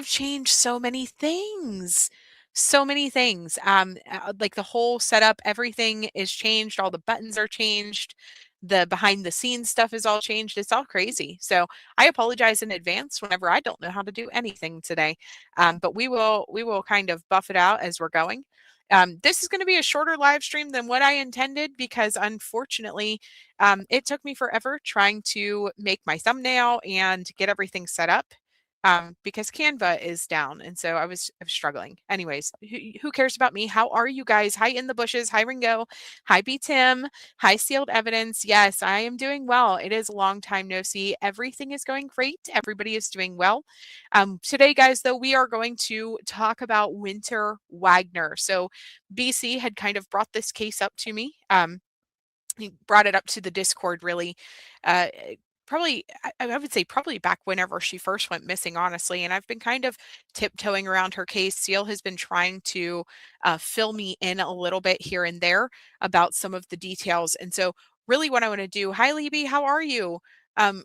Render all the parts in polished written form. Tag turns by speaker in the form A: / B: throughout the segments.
A: changed so many things. So many things. Like the whole setup, everything is changed. All the buttons are changed. The behind the scenes stuff is all changed. It's all crazy. So I apologize in advance whenever I don't know how to do anything today. But we will kind of buff it out as we're going. This is going to be a shorter live stream than what I intended because unfortunately, it took me forever trying to make my thumbnail and get everything set up because Canva is down, and so I was struggling. Anyways, who cares about me? How are you guys? Hi in the bushes. Hi Ringo. Hi B Tim. Hi Sealed Evidence. Yes, I am doing well. It is a long time no see. Everything is going great. Everybody is doing well. Today, guys, though, we are going to talk about Wynter Wagoner. So BC had kind of brought this case up to me. He brought it up to the Discord really. Uh, Probably, I would say probably back whenever she first went missing, honestly. And I've been kind of tiptoeing around her case. Seal has been trying to fill me in a little bit here and there about some of the details. And so, really, what I want to do, hi, Libby, how are you?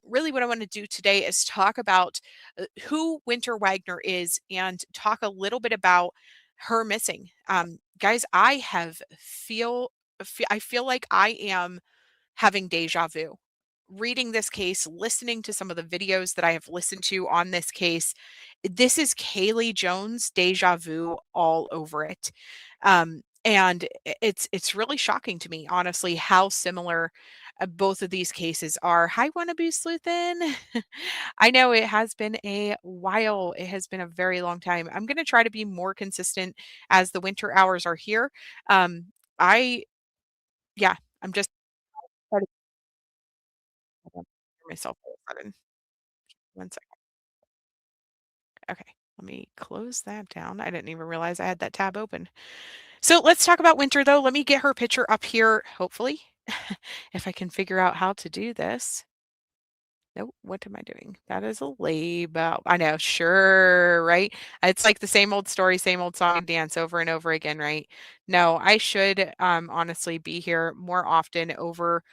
A: Really, what I want to do today is talk about who Wynter Wagoner is and talk a little bit about her missing. Guys, I feel like I am having deja vu. Reading this case, listening to some of the videos that I have listened to on this case, this is Kaylee Jones deja vu all over it. And it's really shocking to me, honestly, how similar both of these cases are. Hi, wannabe sleuthin. I know it has been a while. It has been a very long time. I'm going to try to be more consistent as the winter hours are here. I Yeah, I'm just trying to hear myself all of a sudden. One second. Okay, let me close that down. I didn't even realize I had that tab open. So let's talk about Wynter, though. Let me get her picture up here, hopefully, if I can figure out how to do this. Nope, what am I doing? That is a label. I know, sure, right? It's like the same old story, same old song and dance over and over again, right? No, I should honestly be here more often over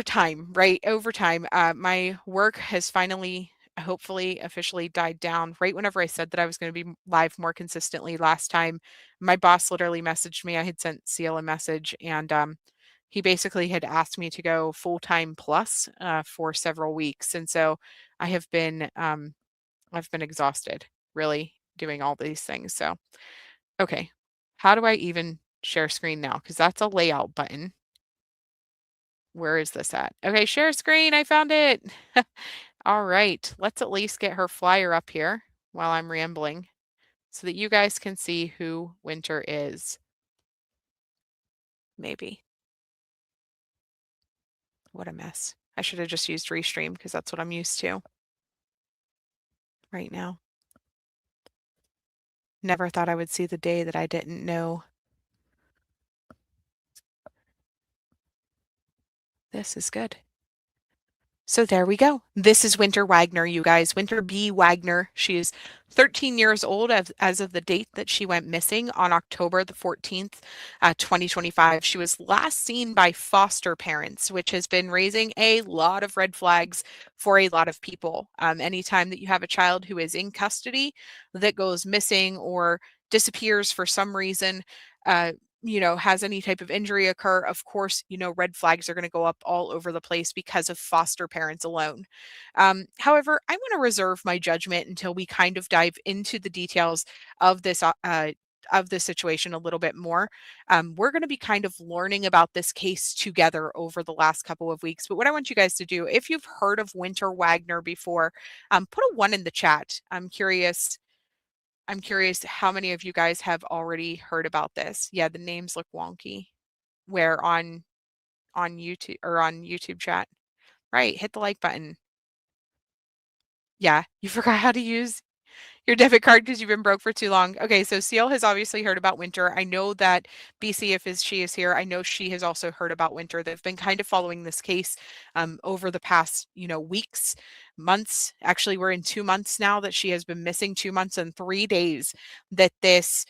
A: time, right? Over time, my work has finally, hopefully, officially died down. Right whenever I said that I was going to be live more consistently last time, my boss literally messaged me. I had sent Seal a message, and he basically had asked me to go full time plus for several weeks, and so I I've been exhausted, really doing all these things. So, okay, how do I even share screen now? Because that's a layout button. Where is this at? Okay, share screen. I found it. All right. Let's at least get her flyer up here while I'm rambling so that you guys can see who Wynter is. Maybe. What a mess. I should have just used Restream because that's what I'm used to right now. Never thought I would see the day that I didn't know. This is good. So there we go. This is Wynter Wagoner, you guys. Wynter B. Wagoner. She is 13 years old as of the date that she went missing on October the 14th, 2025. She was last seen by foster parents, which has been raising a lot of red flags for a lot of people. Anytime that you have a child who is in custody that goes missing or disappears for some reason, uh, has any type of injury occur, of course, red flags are going to go up all over the place because of foster parents alone. However, I want to reserve my judgment until we kind of dive into the details of this situation a little bit more. We're going to be kind of learning about this case together over the last couple of weeks. But what I want you guys to do, if you've heard of Wynter Wagoner before, put a one in the chat. I'm curious how many of you guys have already heard about this. Yeah, the names look wonky. Where on YouTube or on YouTube chat? Right, hit the like button. Yeah, you forgot how to use your debit card because you've been broke for too long. Okay, so Seal has obviously heard about Wynter. I know that BC, if she is here, I know she has also heard about Wynter. They've been kind of following this case over the past, weeks, months. Actually, we're in 2 months now that she has been missing, 2 months and 3 days that this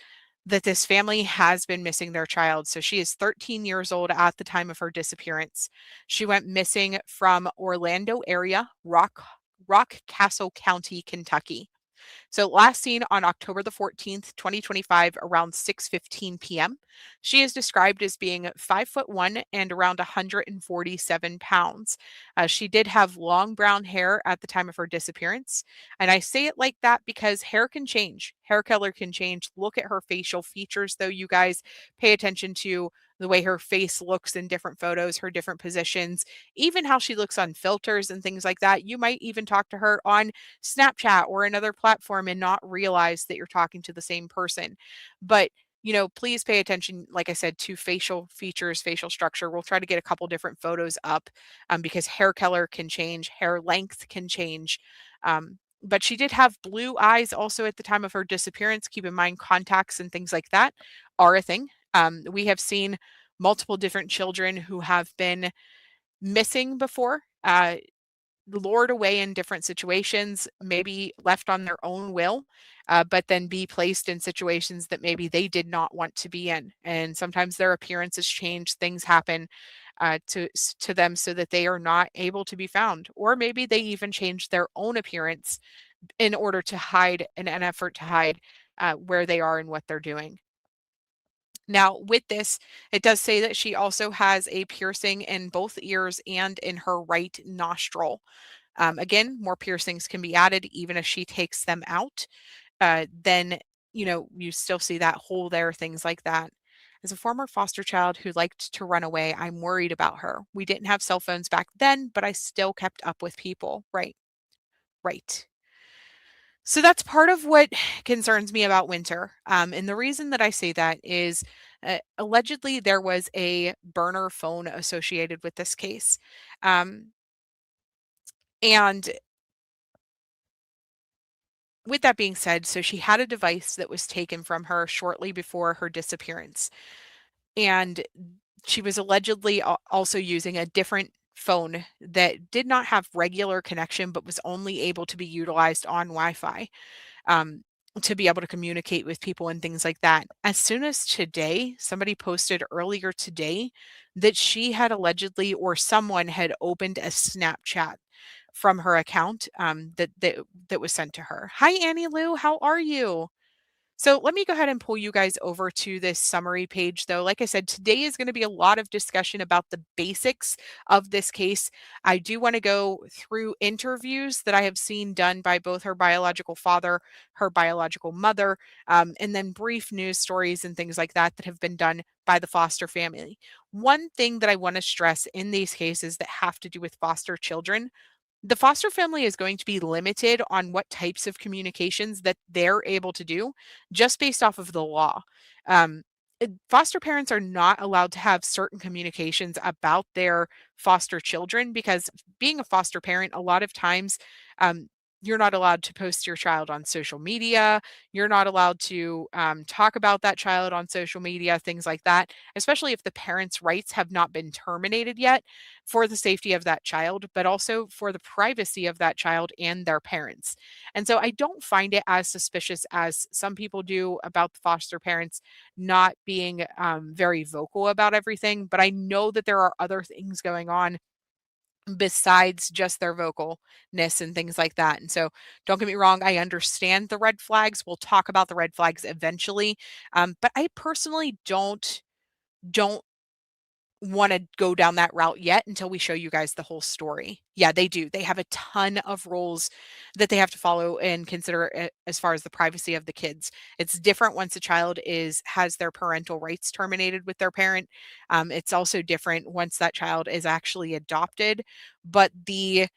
A: family has been missing their child. So she is 13 years old at the time of her disappearance. She went missing from Orlando area, Rock Castle County, Kentucky. So last seen on October the 14th, 2025, around 6:15 p.m. She is described as being 5'1" and around 147 pounds. She did have long brown hair at the time of her disappearance. And I say it like that because hair can change. Hair color can change. Look at her facial features, though, you guys. Pay attention to the way her face looks in different photos, her different positions, even how she looks on filters and things like that. You might even talk to her on Snapchat or another platform and not realize that you're talking to the same person. But please pay attention, like I said, to facial features, facial structure. We'll try to get a couple different photos up because hair color can change, hair length can change. But she did have blue eyes also at the time of her disappearance. Keep in mind, contacts and things like that are a thing. We have seen multiple different children who have been missing before. Lured away in different situations, maybe left on their own will, but then be placed in situations that maybe they did not want to be in. And sometimes their appearances change, things happen to them so that they are not able to be found. Or maybe they even change their own appearance in order to hide, in an effort to hide where they are and what they're doing. Now, with this, it does say that she also has a piercing in both ears and in her right nostril. Again, more piercings can be added even if she takes them out. Then, you still see that hole there, things like that. As a former foster child who liked to run away, I'm worried about her. We didn't have cell phones back then, but I still kept up with people. Right, right. So that's part of what concerns me about Wynter. And the reason that I say that is allegedly there was a burner phone associated with this case. Um, and with that being said, so she had a device that was taken from her shortly before her disappearance. And she was allegedly also using a different phone that did not have regular connection, but was only able to be utilized on Wi Fi um, to be able to communicate with people and things like that. As soon as today, somebody posted earlier today that she had allegedly, or someone had opened a Snapchat from her account that was sent to her. Hi, Annie Lou. How are you? So let me go ahead and pull you guys over to this summary page, though. Like I said, today is going to be a lot of discussion about the basics of this case. I do want to go through interviews that I have seen done by both her biological father, her biological mother, and then brief news stories and things like that that have been done by the foster family. One thing that I want to stress in these cases that have to do with foster children, the foster family is going to be limited on what types of communications that they're able to do just based off of the law. Foster parents are not allowed to have certain communications about their foster children because being a foster parent, a lot of times, um, you're not allowed to post your child on social media. You're not allowed to talk about that child on social media, things like that, especially if the parents' rights have not been terminated yet for the safety of that child, but also for the privacy of that child and their parents. And so I don't find it as suspicious as some people do about the foster parents not being very vocal about everything. But I know that there are other things going on besides just their vocalness and things like that. And so don't get me wrong, I understand the red flags. We'll talk about the red flags eventually. But I personally don't want to go down that route yet until we show you guys the whole story. Yeah, they do. They have a ton of rules that they have to follow and consider as far as the privacy of the kids. It's different once a child is has their parental rights terminated with their parent. It's also different once that child is actually adopted. But the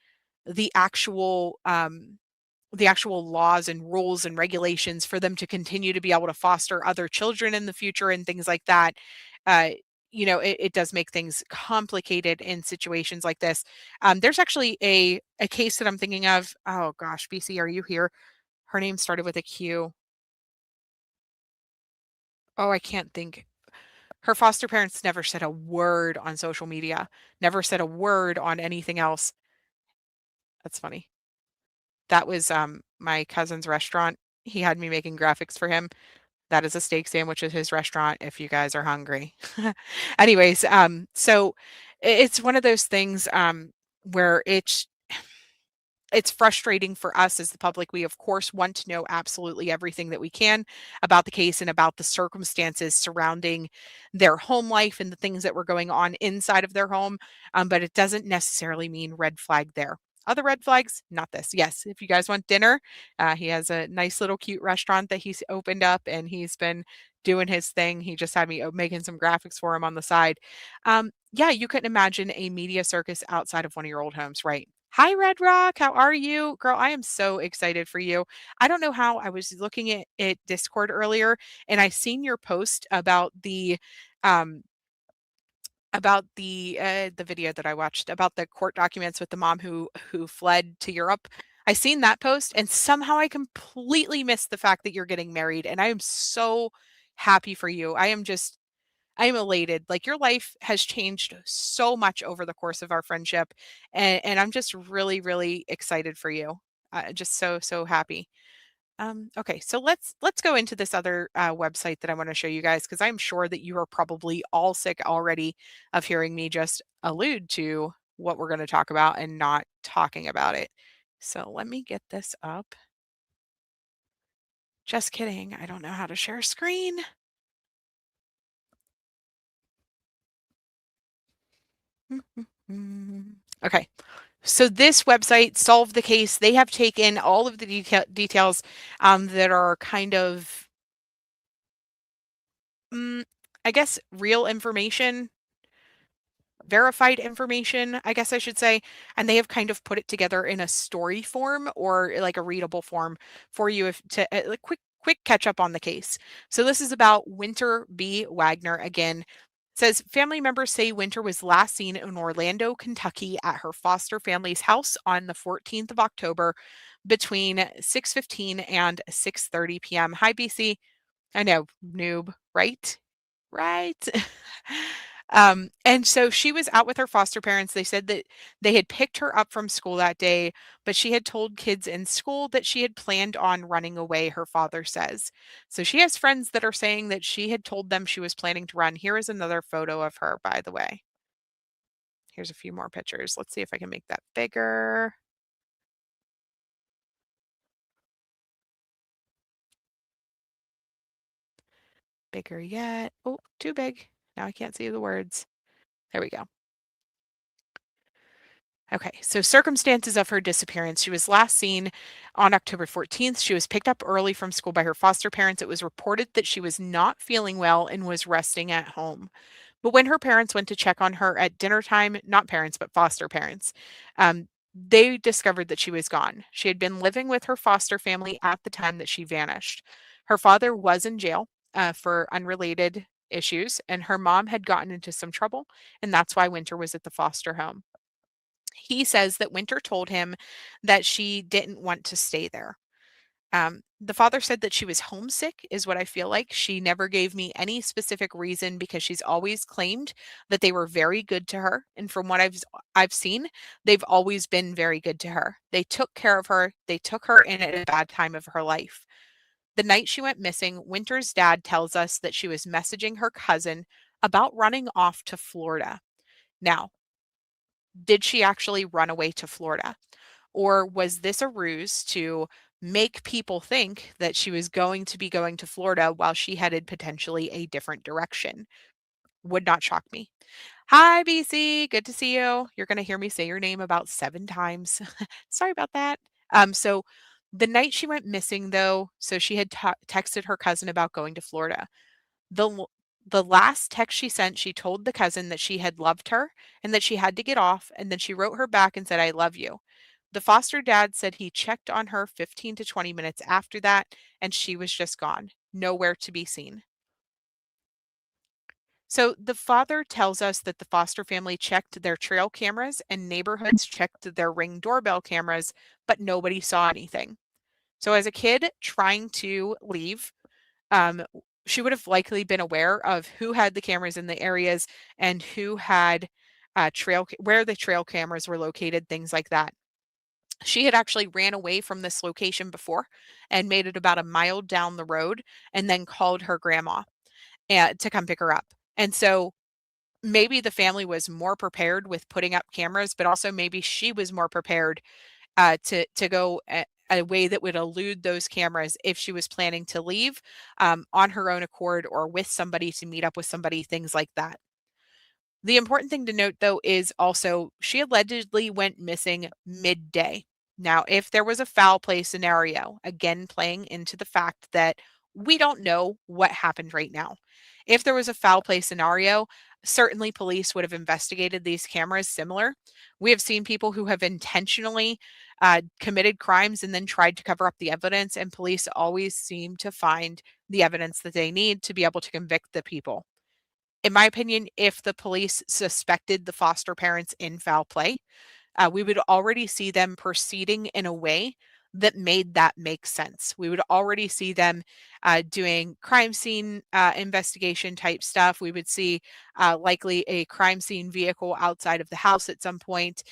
A: the actual laws and rules and regulations for them to continue to be able to foster other children in the future and things like that, uh, it does make things complicated in situations like this. There's actually a case that I'm thinking of. Oh gosh, BC, are you here? Her name started with a Q. Oh, I can't think. Her foster parents never said a word on social media, never said a word on anything else. That's funny. That was my cousin's restaurant. He had me making graphics for him. That is a steak sandwich at his restaurant if you guys are hungry. Anyways, so it's one of those things where it's frustrating for us as the public. We, of course, want to know absolutely everything that we can about the case and about the circumstances surrounding their home life and the things that were going on inside of their home. But it doesn't necessarily mean red flag there. Other red flags, not this. Yes, if you guys want dinner, he has a nice little cute restaurant that he's opened up and he's been doing his thing. He just had me making some graphics for him on the side. Yeah, you couldn't imagine a media circus outside of one of your old homes, right? Hi, Red Rock. How are you? Girl, I am so excited for you. I don't know how I was looking at Discord earlier and I seen your post um about the video that I watched about the court documents with the mom who fled to Europe. I seen that post and somehow I completely missed the fact that you're getting married and I am so happy for you. I am elated. Like your life has changed so much over the course of our friendship, and I'm just really, really excited for you. Just so happy. Okay, so let's go into this other website that I want to show you guys because I'm sure that you are probably all sick already of hearing me just allude to what we're going to talk about and not talking about it. So let me get this up. Just kidding. I don't know how to share screen. Okay. So this website, Solve the Case, they have taken all of the details that are kind of, mm, I guess, real information, verified information, I guess I should say, and they have kind of put it together in a story form or like a readable form for you if to like quick catch up on the case. So this is about Wynter B. Wagoner again. Says family members say Wynter was last seen in Orlando, Kentucky at her foster family's house on the 14th of October between 6:15 and 6:30 p.m. Hi BC. I know, noob, right? Right. And so she was out with her foster parents. They said that they had picked her up from school that day, but she had told kids in school that she had planned on running away, her father says. So she has friends that are saying that she had told them she was planning to run. Here is another photo of her, by the way. Here's a few more pictures. Let's see if I can make that bigger. Bigger yet. Oh, too big. Now I can't see the words. There we go. Okay, so circumstances of her disappearance. She was last seen on October 14th. She was picked up early from school by her foster parents. It was reported that she was not feeling well and was resting at home. But when her parents went to check on her at dinner time, not parents, but foster parents, they discovered that she was gone. She had been living with her foster family at the time that she vanished. Her father was in jail for unrelated issues, and her mom had gotten into some trouble, and that's why Winter was at the foster home. He says that Winter told him that she didn't want to stay there. The father said that she was homesick, is what I feel like. She never gave me any specific reason because she's always claimed that they were very good to her. And from what I've seen, they've always been very good to her. They took care of her. They took her in at a bad time of her life. The night she went missing, Winter's dad tells us that she was messaging her cousin about running off to Florida. Now, did she actually run away to Florida? Or was this a ruse to make people think that she was going to be going to Florida while she headed potentially a different direction? Would not shock me. Hi, BC. Good to see you. You're going to hear me say your name about 7 times. Sorry about that. So the night she went missing, though, so she had texted her cousin about going to Florida. The the last text she sent, she told the cousin that she had loved her and that she had to get off, and then she wrote her back and said, "I love you." The foster dad said he checked on her 15 to 20 minutes after that, and she was just gone, nowhere to be seen. So the father tells us that the foster family checked their trail cameras and neighborhoods checked their ring doorbell cameras, but nobody saw anything. So as a kid trying to leave, um, she would have likely been aware of who had the cameras in the areas and who had where the trail cameras were located, things like that. She had actually ran away from this location before and made it about a mile down the road and then called her grandma to come pick her up. And so maybe the family was more prepared with putting up cameras, but also maybe she was more prepared to go a way that would elude those cameras if she was planning to leave on her own accord or with somebody to meet up with somebody, things like that. The important thing to note, though, is also she allegedly went missing midday. Now, if there was a foul play scenario, again, playing into the fact that we don't know what happened right now. If there was a foul play scenario, certainly police would have investigated these cameras similar. We have seen people who have intentionally committed crimes and then tried to cover up the evidence, and police always seem to find the evidence that they need to be able to convict the people. In my opinion, if the police suspected the foster parents in foul play, we would already see them proceeding in a way that made that make sense. We would already see them doing crime scene investigation type stuff. We would see likely a crime scene vehicle outside of the house at some point.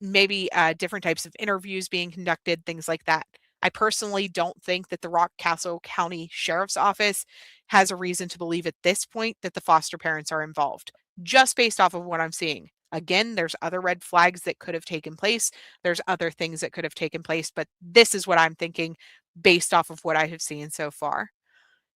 A: Maybe different types of interviews being conducted, things like that. I personally don't think that the Rockcastle County Sheriff's Office has a reason to believe at this point that the foster parents are involved, just based off of what I'm seeing. Again, there's other red flags that could have taken place. There's other things that could have taken place, but this is what I'm thinking based off of what I have seen so far.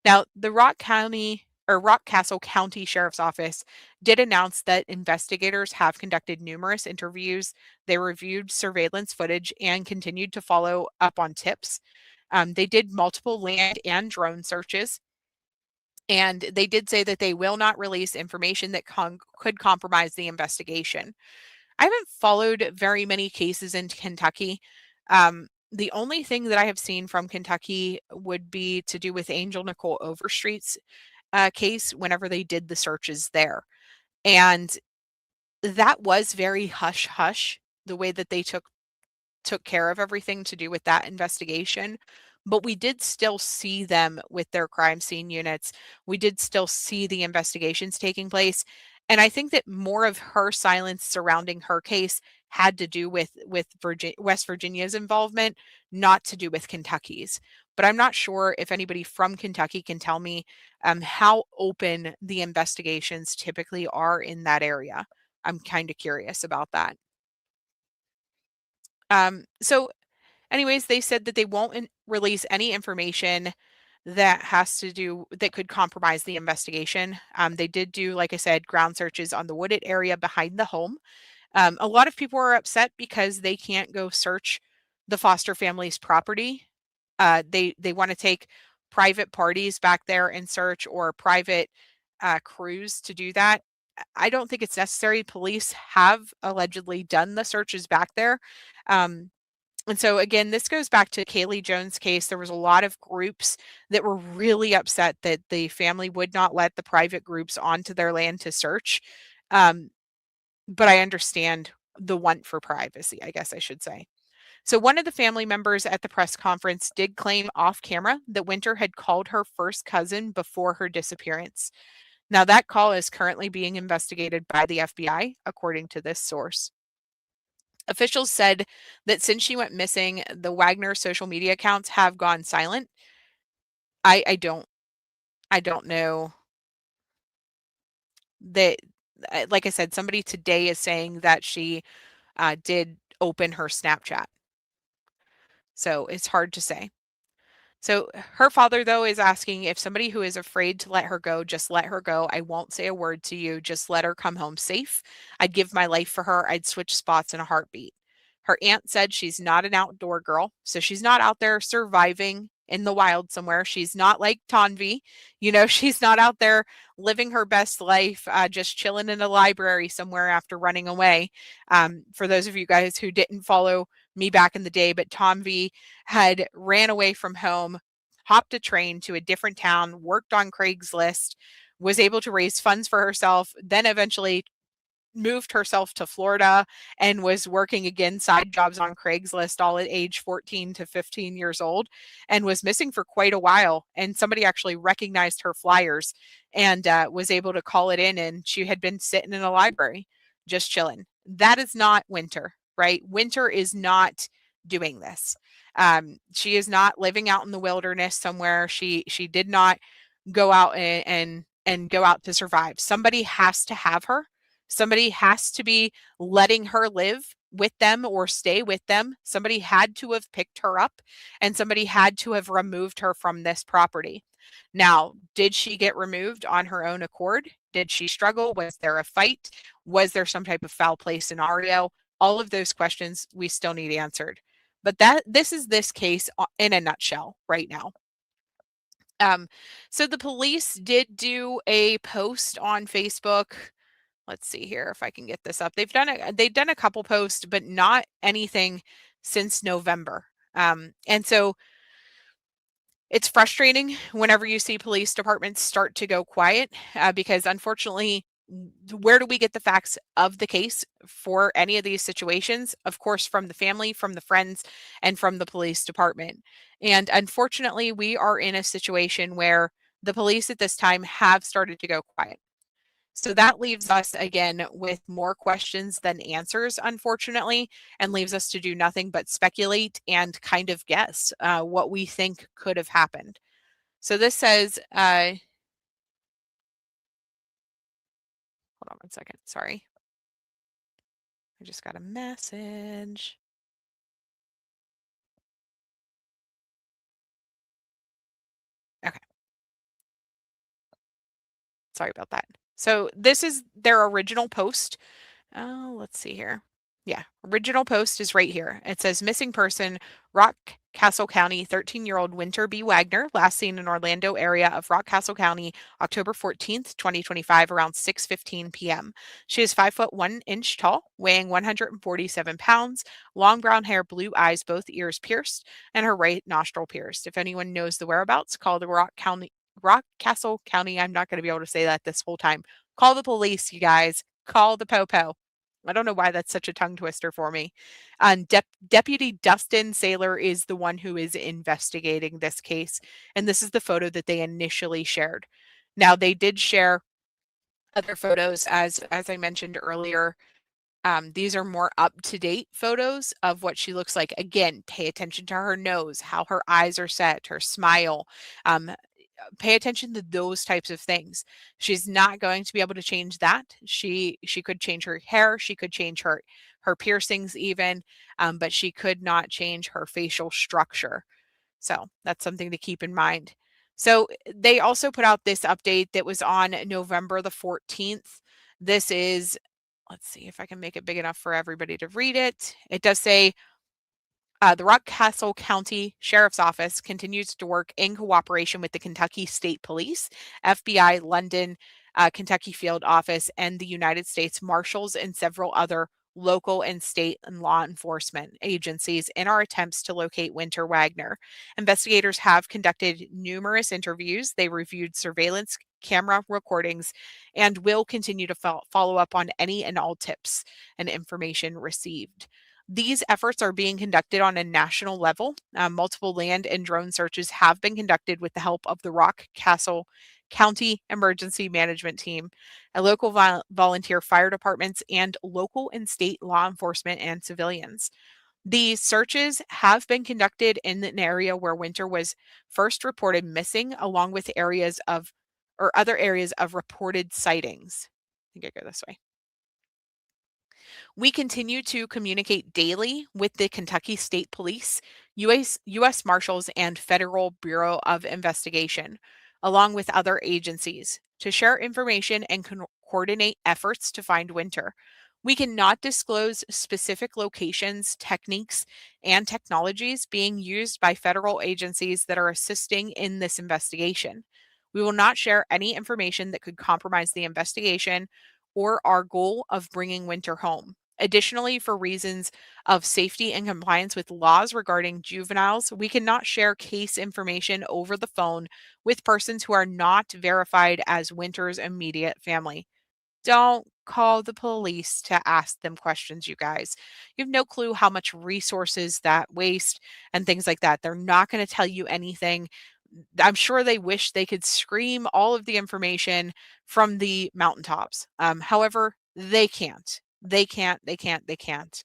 A: Now, the Rockcastle County Sheriff's Office did announce that investigators have conducted numerous interviews. They reviewed surveillance footage and continued to follow up on tips. They did multiple land and drone searches. And they did say that they will not release information that could compromise the investigation. I haven't followed very many cases in Kentucky. The only thing that I have seen from Kentucky would be to do with Angel Nicole Overstreet's case whenever they did the searches there. And that was very hush hush, the way that they took care of everything to do with that investigation. But we did still see them with their crime scene units. We did still see the investigations taking place. And I think that more of her silence surrounding her case had to do with West Virginia's involvement, not to do with Kentucky's. But I'm not sure if anybody from Kentucky can tell me how open the investigations typically are in that area. I'm kind of curious about that. So anyways, they said that they won't release any information that could compromise the investigation. They did do, like I said, ground searches on the wooded area behind the home. A lot of people are upset because they can't go search the foster family's property. They want to take private parties back there and search, or private crews to do that. I don't think it's necessary. Police have allegedly done the searches back there. Um, and so again, this goes back to Kaylee Jones' case. There was a lot of groups that were really upset that the family would not let the private groups onto their land to search. Um, but I understand the want for privacy, I guess I should say. So one of the family members at the press conference did claim off camera that Wynter had called her first cousin before her disappearance. Now that call is currently being investigated by the FBI, according to this source. Officials said that since she went missing, the Wagoner social media accounts have gone silent. I don't know that. Like I said, somebody today is saying that she did open her Snapchat, so it's hard to say. So her father, though, is asking if somebody who is afraid to let her go, just let her go. I won't say a word to you. Just let her come home safe. I'd give my life for her. I'd switch spots in a heartbeat. Her aunt said she's not an outdoor girl, so she's not out there surviving in the wild somewhere. She's not like Tanvi. She's not out there living her best life, just chilling in a library somewhere after running away. For those of you guys who didn't follow me back in the day, but Tanvi had ran away from home, hopped a train to a different town, worked on Craigslist, was able to raise funds for herself, then eventually moved herself to Florida and was working again side jobs on Craigslist, all at age 14 to 15 years old, and was missing for quite a while. And somebody actually recognized her flyers and was able to call it in. And she had been sitting in a library just chilling. That is not Wynter, right? Wynter is not doing this. She is not living out in the wilderness somewhere. She did not go out and go out to survive. Somebody has to have her. Somebody has to be letting her live with them or stay with them. Somebody had to have picked her up and somebody had to have removed her from this property. Now, did she get removed on her own accord? Did she struggle? Was there a fight? Was there some type of foul play scenario? All of those questions we still need answered. But this is this case in a nutshell right now. Um, so the police did do a post on Facebook. Let's see here if I can get this up. They've done a couple posts, but not anything since November. And so it's frustrating whenever you see police departments start to go quiet because unfortunately, where do we get the facts of the case for any of these situations? Of course, from the family, from the friends, and from the police department. And unfortunately, we are in a situation where the police at this time have started to go quiet. So that leaves us again with more questions than answers, unfortunately, and leaves us to do nothing but speculate and kind of guess what we think could have happened. So this says, hold on one second. Sorry. I just got a message. Okay. Sorry about that. So this is their original post. Oh, let's see here. Yeah, original post is right here. It says missing person, Rock Castle County, 13-year-old Wynter B. Wagner, last seen in Orlando area of Rock Castle County, October 14th, 2025, around 6:15 p.m. She is 5 foot 1 inch tall, weighing 147 pounds, long brown hair, blue eyes, both ears pierced, and her right nostril pierced. If anyone knows the whereabouts, call the Rock Castle County. I'm not going to be able to say that this whole time. Call the police, you guys. Call the popo. I don't know why that's such a tongue twister for me. Deputy Dustin Saylor is the one who is investigating this case, and this is the photo that they initially shared. Now they did share other photos, as I mentioned earlier. These are more up to date photos of what she looks like. Again, pay attention to her nose, how her eyes are set, her smile. Um, Pay attention to those types of things. She's not going to be able to change that. She could change her hair, she could change her piercings even, but she could not change her facial structure. So that's something to keep in mind. So they also put out this update that was on November the 14th. This is, let's see if I can make it big enough for everybody to read it. It does say the Rock Castle County Sheriff's Office continues to work in cooperation with the Kentucky State Police, FBI, London, Kentucky Field Office, and the United States Marshals and several other local and state and law enforcement agencies in our attempts to locate Wynter Wagner. Investigators have conducted numerous interviews. They reviewed surveillance camera recordings and will continue to follow up on any and all tips and information received. These efforts are being conducted on a national level. Multiple land and drone searches have been conducted with the help of the Rock Castle County Emergency Management Team, a local volunteer fire departments, and local and state law enforcement and civilians. These searches have been conducted in an area where Wynter was first reported missing, along with areas of or other areas of reported sightings. I think I go this way. We continue to communicate daily with the Kentucky State Police, U.S. Marshals, and Federal Bureau of Investigation, along with other agencies, to share information and coordinate efforts to find Wynter. We cannot disclose specific locations, techniques, and technologies being used by federal agencies that are assisting in this investigation. We will not share any information that could compromise the investigation or our goal of bringing Wynter home. Additionally, for reasons of safety and compliance with laws regarding juveniles, we cannot share case information over the phone with persons who are not verified as Wynter's immediate family. Don't call the police to ask them questions, you guys. You have no clue how much resources that waste and things like that. They're not going to tell you anything. I'm sure they wish they could scream all of the information from the mountaintops. However, they can't. They can't.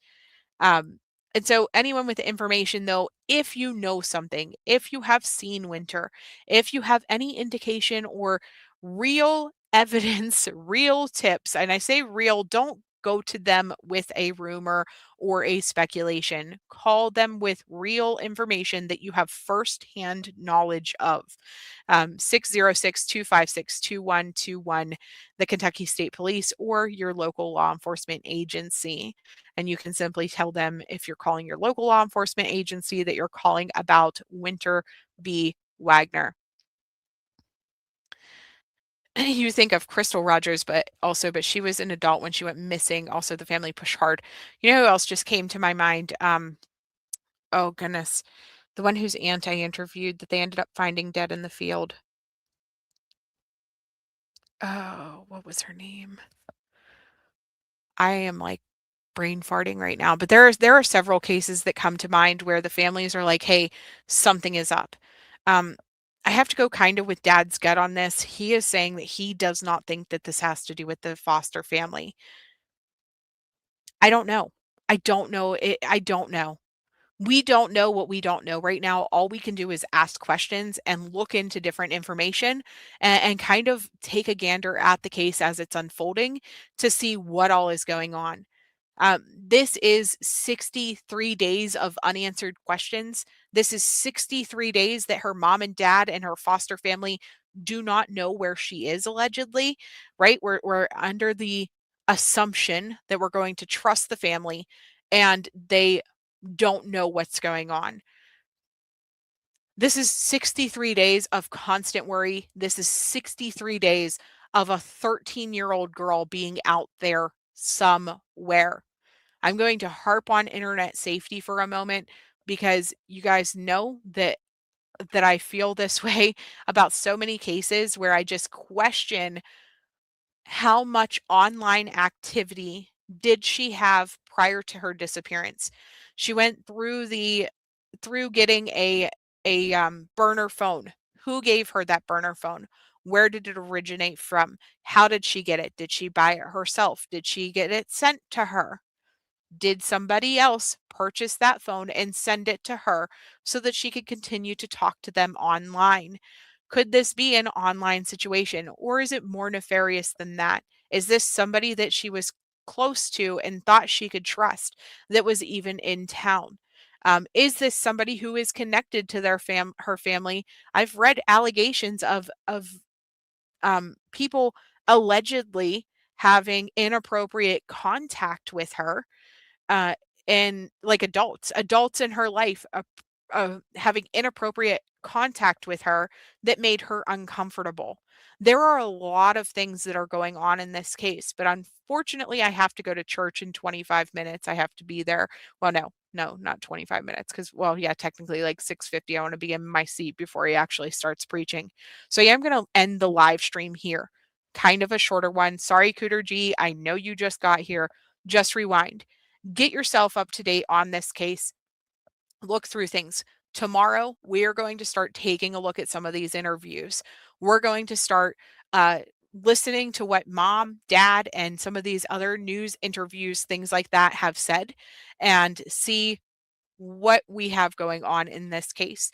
A: Um, and so, anyone with information, though, if you know something, if you have seen Wynter, if you have any indication or real evidence, real tips, and I say real, don't go to them with a rumor or a speculation. Call them with real information that you have firsthand knowledge of. 606-256-2121, the Kentucky State Police, or your local law enforcement agency. And you can simply tell them, if you're calling your local law enforcement agency, that you're calling about Wynter B. Wagoner. You think of Crystal Rogers, but she was an adult when she went missing. Also, the family pushed hard. You know who else just came to my mind? Oh goodness, the one whose aunt I interviewed that they ended up finding dead in the field. Oh, what was her name? I am like brain farting right now, but there are several cases that come to mind where the families are like, "Hey, something is up." Um, I have to go kind of with Dad's gut on this. He is saying that he does not think that this has to do with the foster family. I don't know. I don't know. I don't know. We don't know what we don't know right now. All we can do is ask questions and look into different information and kind of take a gander at the case as it's unfolding to see what all is going on. This is 63 days of unanswered questions. This is 63 days that her mom and dad and her foster family do not know where she is, allegedly, right? We're under the assumption that we're going to trust the family, and they don't know what's going on. This is 63 days of constant worry. This is 63 days of a 13-year-old girl being out there somewhere. I'm going to harp on internet safety for a moment because you guys know that I feel this way about so many cases where I just question how much online activity did she have prior to her disappearance. She went through getting a burner phone. Who gave her that burner phone? Where did it originate from? How did she get it? Did she buy it herself? Did she get it sent to her? Did somebody else purchase that phone and send it to her so that she could continue to talk to them online? Could this be an online situation, or is it more nefarious than that? Is this somebody that she was close to and thought she could trust that was even in town? Is this somebody who is connected to her family? I've read allegations of people allegedly having inappropriate contact with her, uh, and like adults in her life, having inappropriate contact with her that made her uncomfortable. There are a lot of things that are going on in this case, but unfortunately, I have to go to church in 25 minutes. I have to be there. Well, no, not 25 minutes because, well, yeah, technically like 6:50. I want to be in my seat before he actually starts preaching. So yeah, I'm going to end the live stream here. Kind of a shorter one. Sorry, Cooter G. I know you just got here. Just rewind. Get yourself up to date on this case. Look through things. Tomorrow, we are going to start taking a look at some of these interviews. We're going to start uh, listening to what mom, dad, and some of these other news interviews, things like that, have said, and see what we have going on in this case.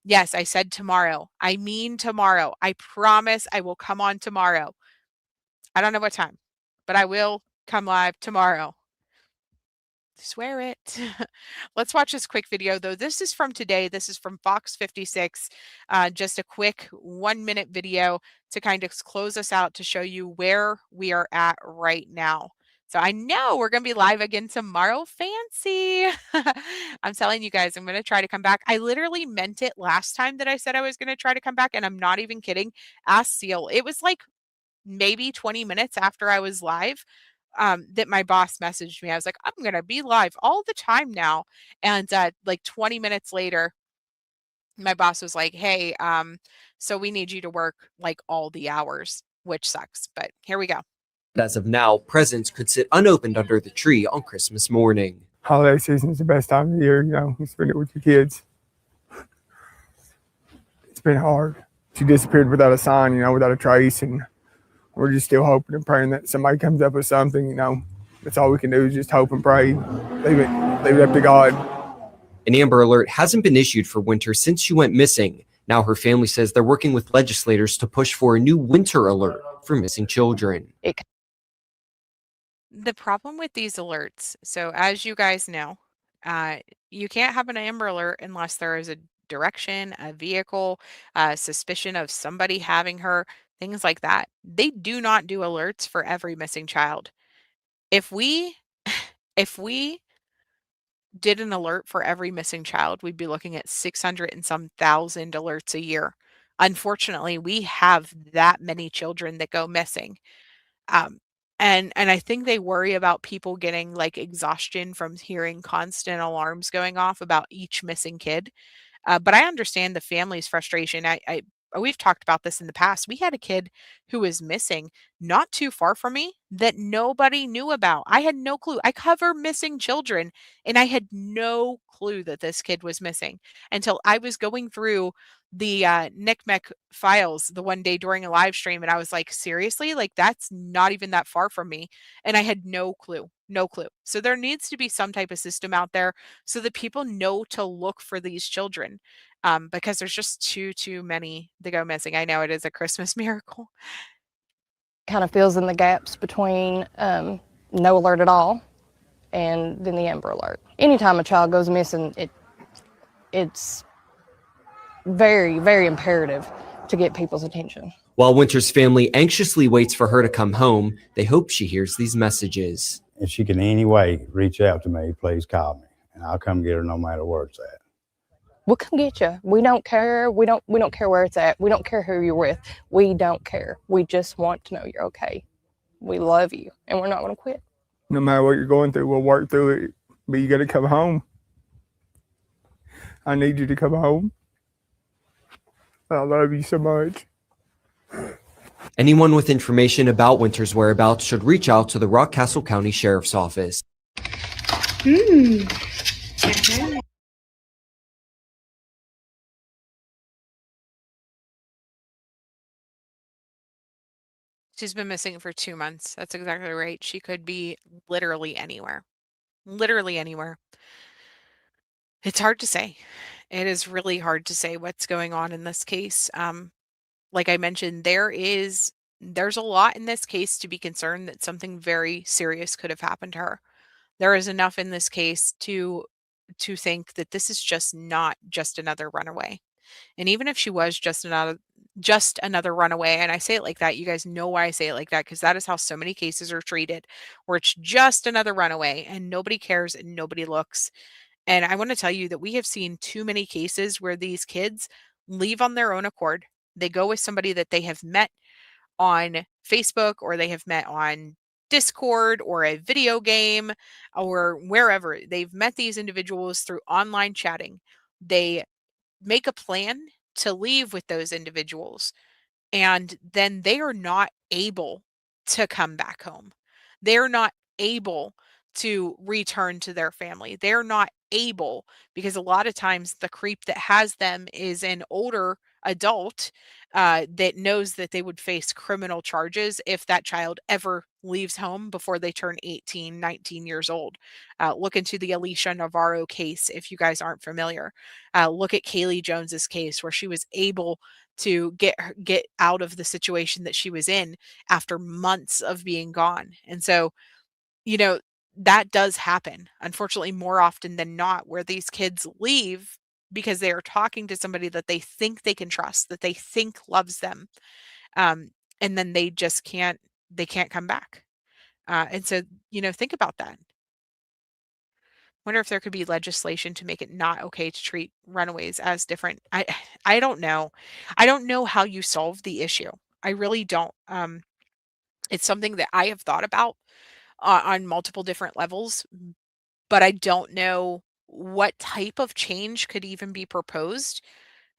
A: Yes, I said tomorrow. I mean tomorrow. I promise I will come on tomorrow. I don't know what time, but I will come live tomorrow. Swear it. Let's watch this quick video, though. This is from today. This is from Fox 56. Just a quick 1-minute video to kind of close us out to show you where we are at right now. So I know we're going to be live again tomorrow. Fancy. I'm telling you guys, I'm going to try to come back. I literally meant it last time that I said I was going to try to come back, and I'm not even kidding. Ask Seal. It was like maybe 20 minutes after I was live, that my boss messaged me. I was like, I'm going to be live all the time now. And like 20 minutes later, my boss was like, hey, so we need you to work like all the hours, which sucks. But here we go.
B: As of now, presents could sit unopened under the tree on Christmas morning.
C: Holiday season is the best time of the year, you spend it with your kids. It's been hard. She disappeared without a sign, without a trace, and we're just still hoping and praying that somebody comes up with something, That's all we can do is just hope and pray. Leave it up to God.
B: An Amber Alert hasn't been issued for Wynter since she went missing. Now her family says they're working with legislators to push for a new Wynter Alert for missing children.
A: The problem with these alerts, so as you guys know, uh, you can't have an Amber Alert unless there is a direction, a vehicle, suspicion of somebody having her, things like that. They do not do alerts for every missing child. If we if we did an alert for every missing child, we'd be looking at 600 and some thousand alerts a year. Unfortunately, we have that many children that go missing. Um, and I think they worry about people getting, like, exhaustion from hearing constant alarms going off about each missing kid. But I understand the family's frustration. We've talked about this in the past. We had a kid who was missing not too far from me that nobody knew about. I had no clue. I cover missing children, and I had no clue that this kid was missing until I was going through the NCMEC files the one day during a live stream, and I was like, seriously, like that's not even that far from me, and I had no clue, no clue. So there needs to be some type of system out there so that people know to look for these children, because there's just too many that go missing. I know it is a Christmas miracle.
D: Kind of fills in the gaps between no alert at all and then the Amber Alert. Anytime a child goes missing, it's very, very imperative to get people's attention.
B: While Wynter's family anxiously waits for her to come home, they hope she hears these messages.
E: If she can in any way reach out to me, please call me, and I'll come get her no matter where it's at.
D: We'll come get you. We don't care. We don't care where it's at. We don't care who you're with. We don't care. We just want to know you're okay. We love you, and we're not going to quit.
C: No matter what you're going through, we'll work through it. But you got to come home. I need you to come home. I love you so much.
B: Anyone with information about Wynter's whereabouts should reach out to the Rockcastle County Sheriff's Office.
A: She's been missing for 2 months. That's exactly right. She could be literally anywhere. Literally anywhere. It's hard to say. It is really hard to say what's going on in this case. Like I mentioned, there's a lot in this case to be concerned that something very serious could have happened to her. There is enough in this case to think that this is just not just another runaway. And even if she was just another runaway, and I say it like that, you guys know why I say it like that, because that is how so many cases are treated, where it's just another runaway and nobody cares and nobody looks. And I want to tell you that we have seen too many cases where these kids leave on their own accord. They go with somebody that they have met on Facebook, or they have met on Discord or a video game or wherever. They've met these individuals through online chatting. They make a plan to leave with those individuals, and then they are not able to come back home. They're not able to return to their family. They're not able, because a lot of times the creep that has them is an older adult that knows that they would face criminal charges if that child ever leaves home before they turn 18, 19 years old. Look into the Alicia Navarro case if you guys aren't familiar. Look at Kaylee Jones's case, where she was able to get out of the situation that she was in after months of being gone. And so, you know, that does happen, unfortunately, more often than not, where these kids leave because they are talking to somebody that they think they can trust, that they think loves them. Um, and then they can't come back. And so, think about that. Wonder if there could be legislation to make it not okay to treat runaways as different. I don't know. I don't know how you solve the issue. I really don't. It's something that I have thought about on multiple different levels, but I don't know what type of change could even be proposed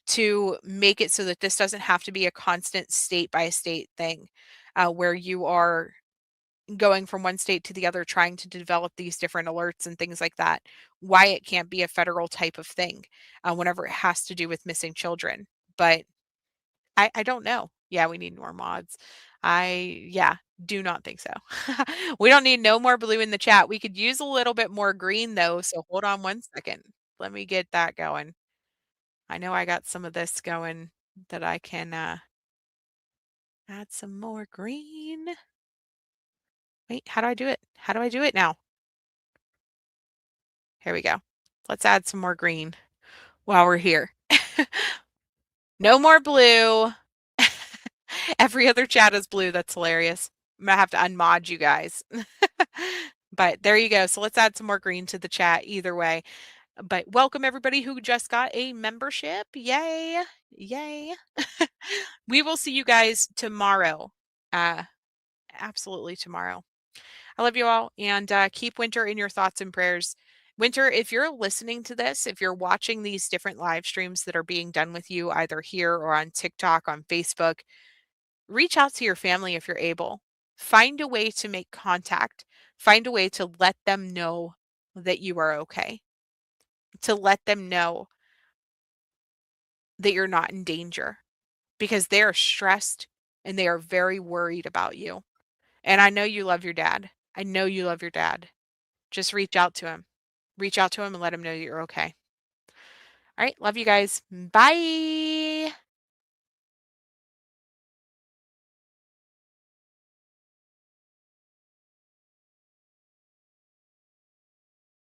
A: to make it so that this doesn't have to be a constant state by state thing, where you are going from one state to the other trying to develop these different alerts and things like that. Why it can't be a federal type of thing, whenever it has to do with missing children. But I don't know. Yeah, we need more mods. Yeah, do not think so. We don't need no more blue in the chat. We could use a little bit more green though, so hold on one second. Let me get that going. I know I got some of this going that I can add some more green. Wait, how do I do it? How do I do it now? Here we go. Let's add some more green while we're here. No more blue. Every other chat is blue. That's hilarious. I'm gonna have to unmod you guys. But there you go. So let's add some more green to the chat either way. But welcome everybody who just got a membership. Yay. Yay. We will see you guys tomorrow. Absolutely tomorrow. I love you all, and keep Wynter in your thoughts and prayers. Wynter, if you're listening to this, if you're watching these different live streams that are being done with you, either here or on TikTok, on Facebook, reach out to your family if you're able. Find a way to make contact. Find a way to let them know that you are okay. To let them know that you're not in danger, because they are stressed and they are very worried about you. And I know you love your dad. I know you love your dad. Just reach out to him. Reach out to him and let him know that you're okay. All right. Love you guys. Bye.